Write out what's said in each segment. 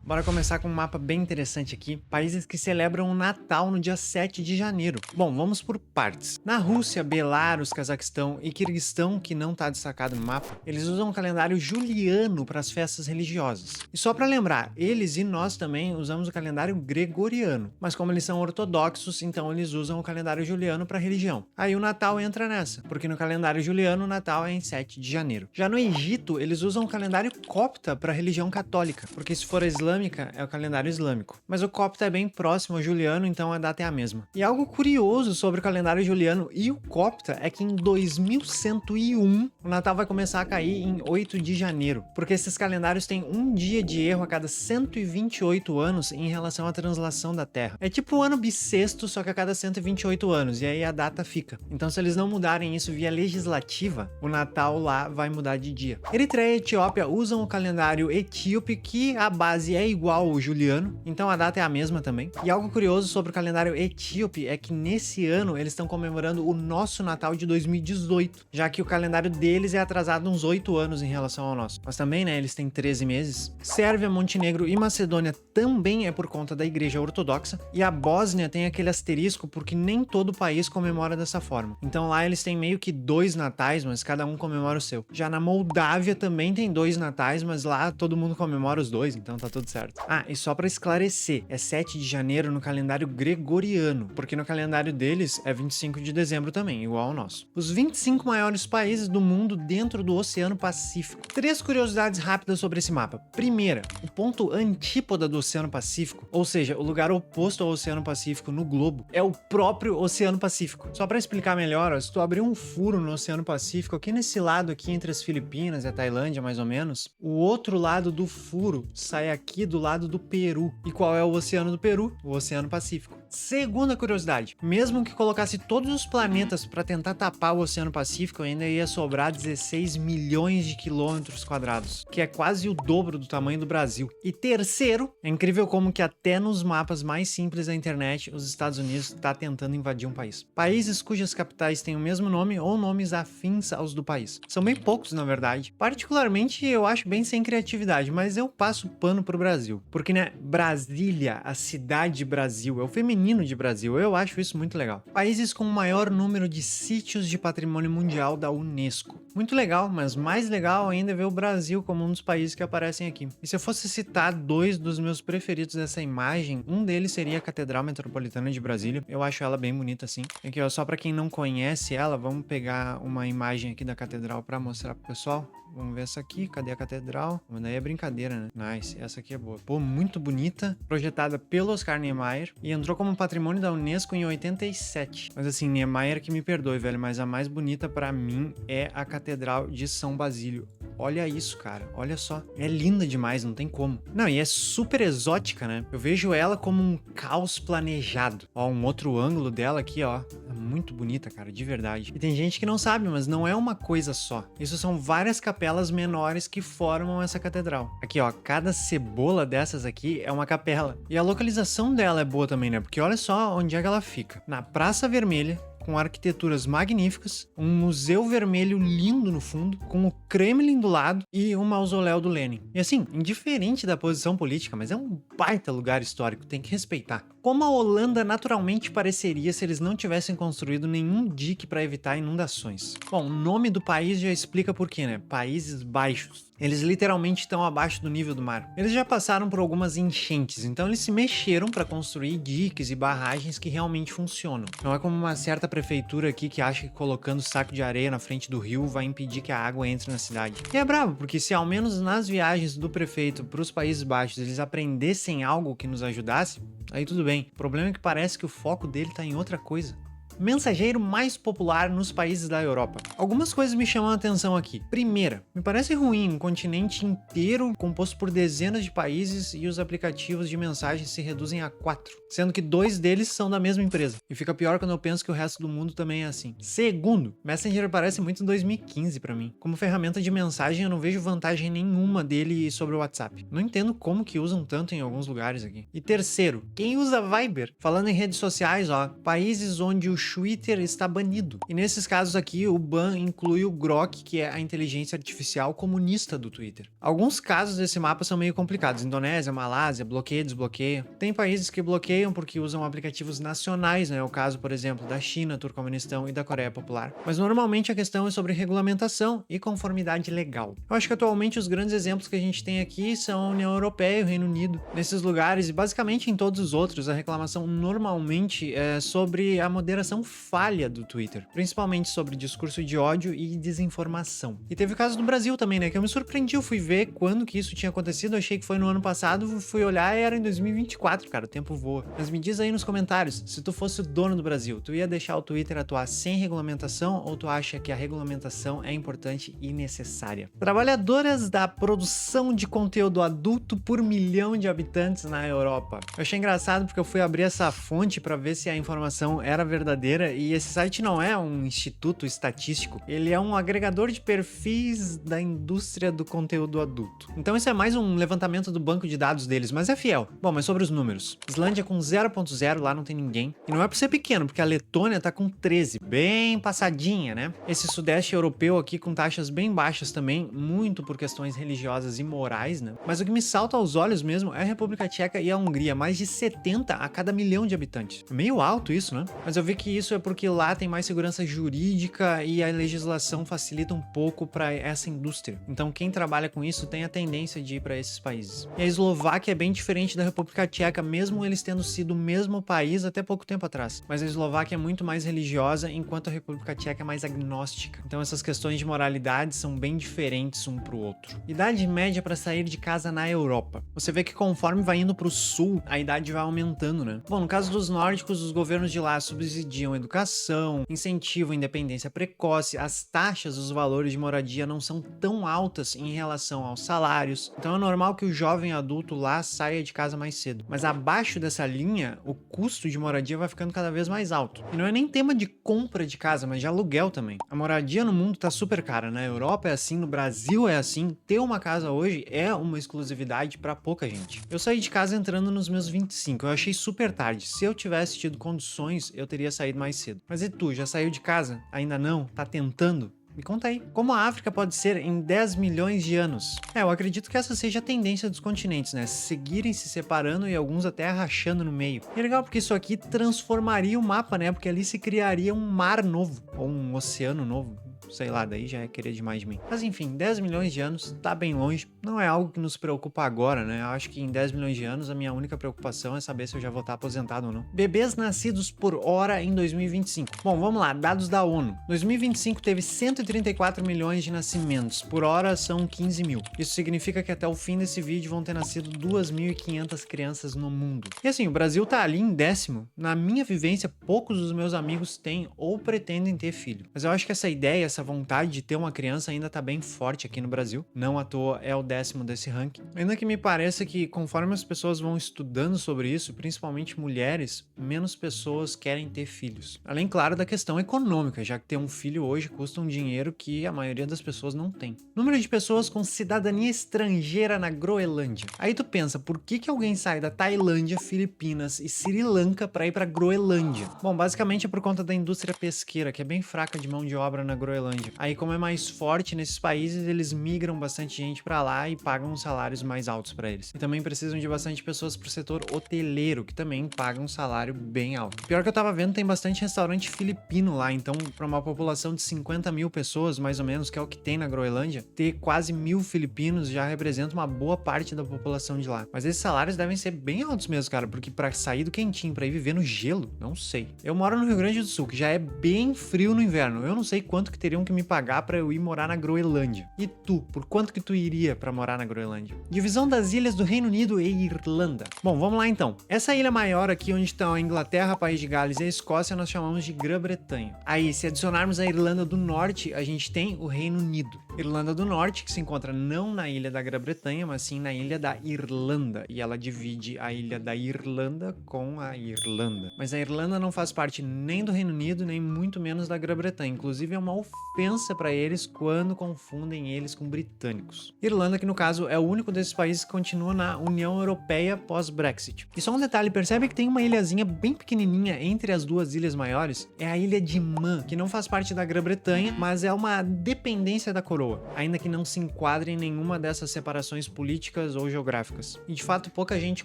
Bora começar com um mapa bem interessante aqui. Países que celebram o Natal no dia 7 de janeiro. Bom, vamos por partes. Na Rússia, Belarus, Cazaquistão e Quirguistão, que não está destacado no mapa, eles usam o calendário juliano para as festas religiosas. E só para lembrar, eles e nós também usamos o calendário gregoriano. Mas como eles são ortodoxos, então eles usam o calendário juliano para religião. Aí o Natal entra nessa, porque no calendário juliano o Natal é em 7 de janeiro. Já no Egito, eles usam o calendário copta para religião católica, porque se for a islâmica, é o calendário islâmico. Mas o copta é bem próximo ao juliano, então a data é a mesma. E algo curioso sobre o calendário juliano e o copta é que em 2101 o Natal vai começar a cair em 8 de janeiro, porque esses calendários têm um dia de erro a cada 128 anos em relação à translação da Terra. É tipo o ano bissexto, só que a cada 128 anos, e aí a data fica. Então se eles não mudarem isso via legislativa, o Natal lá vai mudar de dia. Eritreia e Etiópia usam o calendário etíope, que a base é igual ao juliano, então a data é a mesma também. E algo curioso sobre o calendário etíope é que nesse ano eles estão comemorando o nosso Natal de 2018, já que o calendário deles é atrasado uns 8 anos em relação ao nosso. Mas também, né, eles têm 13 meses. Sérvia, Montenegro e Macedônia também é por conta da Igreja Ortodoxa, e a Bósnia tem aquele asterisco porque nem todo país comemora dessa forma. Então lá eles têm meio que 2 natais, mas cada um comemora o seu. Já na Moldávia também tem 2 natais, mas lá todo mundo comemora os 2, então tá tudo certo. Ah, e só pra esclarecer, é 7 de janeiro no calendário gregoriano, porque no calendário deles é 25 de dezembro também, igual ao nosso. Os 25 maiores países do mundo dentro do Oceano Pacífico. 3 curiosidades rápidas sobre esse mapa. Primeira, o ponto antípoda do Oceano Pacífico, ou seja, o lugar oposto ao Oceano Pacífico no globo, é o próprio Oceano Pacífico. Só pra explicar melhor, ó, se tu abrir um furo no Oceano Pacífico, aqui nesse lado aqui entre as Filipinas e a Tailândia, mais ou menos, o outro lado do furo sai aqui do lado do Peru. E qual é o oceano do Peru? O Oceano Pacífico. Segunda curiosidade, mesmo que colocasse todos os planetas para tentar tapar o Oceano Pacífico, ainda ia sobrar 16 milhões de quilômetros quadrados, que é quase o dobro do tamanho do Brasil. E terceiro, é incrível como que até nos mapas mais simples da internet, os Estados Unidos está tentando invadir um país. Países cujas capitais têm o mesmo nome ou nomes afins aos do país. São bem poucos, na verdade. Particularmente, eu acho bem sem criatividade, mas eu passo pano pro Brasil. Porque, né, Brasília, a cidade Brasil, é o feminino de Brasil. Eu acho isso muito legal. Países com o maior número de sítios de patrimônio mundial da Unesco. Muito legal, mas mais legal ainda é ver o Brasil como um dos países que aparecem aqui. E se eu fosse citar 2 dos meus preferidos dessa imagem, um deles seria a Catedral Metropolitana de Brasília. Eu acho ela bem bonita assim. Aqui, ó, só pra quem não conhece ela, vamos pegar uma imagem aqui da catedral pra mostrar pro pessoal. Vamos ver essa aqui, cadê a catedral? Mas daí é brincadeira, né? Nice, essa aqui é boa. Pô, muito bonita, projetada pelo Oscar Niemeyer e entrou como patrimônio da Unesco em 87. Mas assim, Niemeyer que me perdoe, velho, mas a mais bonita pra mim é a Catedral de São Basílio. Olha isso, cara, olha só. É linda demais, não tem como. Não, e é super exótica, né? Eu vejo ela como um caos planejado. Ó, um outro ângulo dela aqui, ó. É muito bonita, cara, de verdade. E tem gente que não sabe, mas não é uma coisa só. Isso são várias capelas menores que formam essa catedral. Aqui, ó, cada cebola dessas aqui é uma capela. E a localização dela é boa também, né? Porque olha só onde é que ela fica. Na Praça Vermelha, com arquiteturas magníficas, um museu vermelho lindo no fundo, com o Kremlin do lado e um mausoléu do Lenin. E assim, indiferente da posição política, mas é um baita lugar histórico, tem que respeitar. Como a Holanda naturalmente pareceria se eles não tivessem construído nenhum dique para evitar inundações. Bom, o nome do país já explica por quê, né? Países Baixos. Eles literalmente estão abaixo do nível do mar. Eles já passaram por algumas enchentes, então eles se mexeram para construir diques e barragens que realmente funcionam. Não é como uma certa prefeitura aqui que acha que colocando saco de areia na frente do rio vai impedir que a água entre na cidade. E é brabo, porque se ao menos nas viagens do prefeito para os Países Baixos eles aprendessem algo que nos ajudasse, aí tudo bem. O problema é que parece que o foco dele tá em outra coisa. Mensageiro mais popular nos países da Europa. Algumas coisas me chamam a atenção aqui. Primeira, me parece ruim um continente inteiro composto por dezenas de países e os aplicativos de mensagem se reduzem a 4, sendo que 2 deles são da mesma empresa. E fica pior quando eu penso que o resto do mundo também é assim. Segundo, Messenger parece muito 2015 pra mim. Como ferramenta de mensagem eu não vejo vantagem nenhuma dele sobre o WhatsApp. Não entendo como que usam tanto em alguns lugares aqui. E terceiro, quem usa Viber? Falando em redes sociais, ó, países onde o Twitter está banido. E nesses casos aqui, o ban inclui o Grok, que é a inteligência artificial comunista do Twitter. Alguns casos desse mapa são meio complicados. Indonésia, Malásia, bloqueia, desbloqueia. Tem países que bloqueiam porque usam aplicativos nacionais, né? É o caso, por exemplo, da China, Turcomenistão e da Coreia Popular. Mas normalmente a questão é sobre regulamentação e conformidade legal. Eu acho que atualmente os grandes exemplos que a gente tem aqui são a União Europeia e o Reino Unido. Nesses lugares e basicamente em todos os outros, a reclamação normalmente é sobre a moderação falha do Twitter, principalmente sobre discurso de ódio e desinformação. E teve o caso do Brasil também, né, que eu me surpreendi, eu fui ver quando que isso tinha acontecido, eu achei que foi no ano passado, fui olhar e era em 2024, cara, o tempo voa. Mas me diz aí nos comentários, se tu fosse o dono do Brasil, tu ia deixar o Twitter atuar sem regulamentação ou tu acha que a regulamentação é importante e necessária? Trabalhadoras da produção de conteúdo adulto por milhão de habitantes na Europa. Eu achei engraçado porque eu fui abrir essa fonte para ver se a informação era verdadeira e esse site não é um instituto estatístico, ele é um agregador de perfis da indústria do conteúdo adulto. Então isso é mais um levantamento do banco de dados deles, mas é fiel. Bom, mas sobre os números. Islândia com 0.0, lá não tem ninguém. E não é por ser pequeno, porque a Letônia tá com 13, bem passadinha, né? Esse sudeste europeu aqui com taxas bem baixas também, muito por questões religiosas e morais, né? Mas o que me salta aos olhos mesmo é a República Tcheca e a Hungria, mais de 70 a cada milhão de habitantes. É meio alto isso, né? Mas eu vi que isso é porque lá tem mais segurança jurídica e a legislação facilita um pouco para essa indústria. Então quem trabalha com isso tem a tendência de ir para esses países. E a Eslováquia é bem diferente da República Tcheca, mesmo eles tendo sido o mesmo país até pouco tempo atrás. Mas a Eslováquia é muito mais religiosa, enquanto a República Tcheca é mais agnóstica. Então essas questões de moralidade são bem diferentes um pro outro. Idade média para sair de casa na Europa. Você vê que conforme vai indo pro sul, a idade vai aumentando, né? Bom, no caso dos nórdicos, os governos de lá subsidiam educação, incentivam a independência precoce, as taxas, os valores de moradia não são tão altas em relação aos salários, então é normal que o jovem adulto lá saia de casa mais cedo. Mas abaixo dessa linha, o custo de moradia vai ficando cada vez mais alto. E não é nem tema de compra de casa, mas de aluguel também. A moradia no mundo tá super cara, na Europa é assim, no Brasil é assim, ter uma casa hoje é uma exclusividade pra pouca gente. Eu saí de casa entrando nos meus 25, eu achei super tarde. Se eu tivesse tido condições, eu teria saído mais cedo. Mas e tu, já saiu de casa? Ainda não? Tá tentando? Me conta aí, como a África pode ser em 10 milhões de anos? Eu acredito que essa seja a tendência dos continentes, né? Seguirem se separando e alguns até rachando no meio. E é legal porque isso aqui transformaria o mapa, né? Porque ali se criaria um mar novo, ou um oceano novo. Sei lá, daí já é querer demais de mim. Mas enfim, 10 milhões de anos tá bem longe, não é algo que nos preocupa agora, né? Eu acho que em 10 milhões de anos a minha única preocupação é saber se eu já vou estar aposentado ou não. Bebês nascidos por hora em 2025. Bom, vamos lá, dados da ONU. 2025 teve 134 milhões de nascimentos, por hora são 15 mil. Isso significa que até o fim desse vídeo vão ter nascido 2.500 crianças no mundo. E assim, o Brasil tá ali em 10º. Na minha vivência, poucos dos meus amigos têm ou pretendem ter filho. Mas eu acho que essa ideia, essa vontade de ter uma criança ainda tá bem forte aqui no Brasil. Não à toa é o 10º desse ranking. Ainda que me pareça que conforme as pessoas vão estudando sobre isso, principalmente mulheres, menos pessoas querem ter filhos. Além, claro, da questão econômica, já que ter um filho hoje custa um dinheiro que a maioria das pessoas não tem. Número de pessoas com cidadania estrangeira na Groenlândia. Aí tu pensa, por que alguém sai da Tailândia, Filipinas e Sri Lanka pra ir pra Groenlândia? Bom, basicamente é por conta da indústria pesqueira, que é bem fraca de mão de obra na Groenlândia. Aí, como é mais forte nesses países, eles migram bastante gente pra lá e pagam uns salários mais altos pra eles. E também precisam de bastante pessoas pro setor hoteleiro, que também pagam um salário bem alto. Pior que eu tava vendo, tem bastante restaurante filipino lá, então pra uma população de 50 mil pessoas, mais ou menos, que é o que tem na Groenlândia, ter quase 1.000 filipinos já representa uma boa parte da população de lá. Mas esses salários devem ser bem altos mesmo, cara, porque pra sair do quentinho, pra ir viver no gelo, não sei. Eu moro no Rio Grande do Sul, que já é bem frio no inverno. Eu não sei quanto que teriam que me pagar pra eu ir morar na Groenlândia. E tu, por quanto que tu iria pra morar na Groenlândia? Divisão das ilhas do Reino Unido e Irlanda. Bom, vamos lá então. Essa ilha maior aqui, onde estão a Inglaterra, País de Gales e a Escócia, nós chamamos de Grã-Bretanha. Aí, se adicionarmos a Irlanda do Norte, a gente tem o Reino Unido. Irlanda do Norte, que se encontra não na ilha da Grã-Bretanha, mas sim na ilha da Irlanda. E ela divide a ilha da Irlanda com a Irlanda. Mas a Irlanda não faz parte nem do Reino Unido, nem muito menos da Grã-Bretanha. Inclusive, é uma ofensa ofensa para eles quando confundem eles com britânicos. Irlanda, que no caso é o único desses países que continua na União Europeia pós-Brexit. E só um detalhe, percebe que tem uma ilhazinha bem pequenininha entre as duas ilhas maiores? É a ilha de Man, que não faz parte da Grã-Bretanha, mas é uma dependência da coroa, ainda que não se enquadre em nenhuma dessas separações políticas ou geográficas. E de fato, pouca gente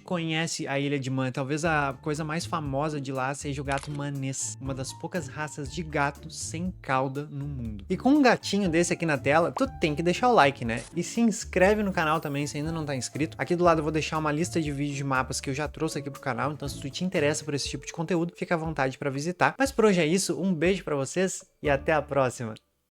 conhece a ilha de Man. Talvez a coisa mais famosa de lá seja o gato manês, uma das poucas raças de gato sem cauda no mundo. E com um gatinho desse aqui na tela, tu tem que deixar o like, né? E se inscreve no canal também se ainda não tá inscrito. Aqui do lado eu vou deixar uma lista de vídeos de mapas que eu já trouxe aqui pro canal, então se tu te interessa por esse tipo de conteúdo, fica à vontade para visitar. Mas por hoje é isso, um beijo para vocês e até a próxima!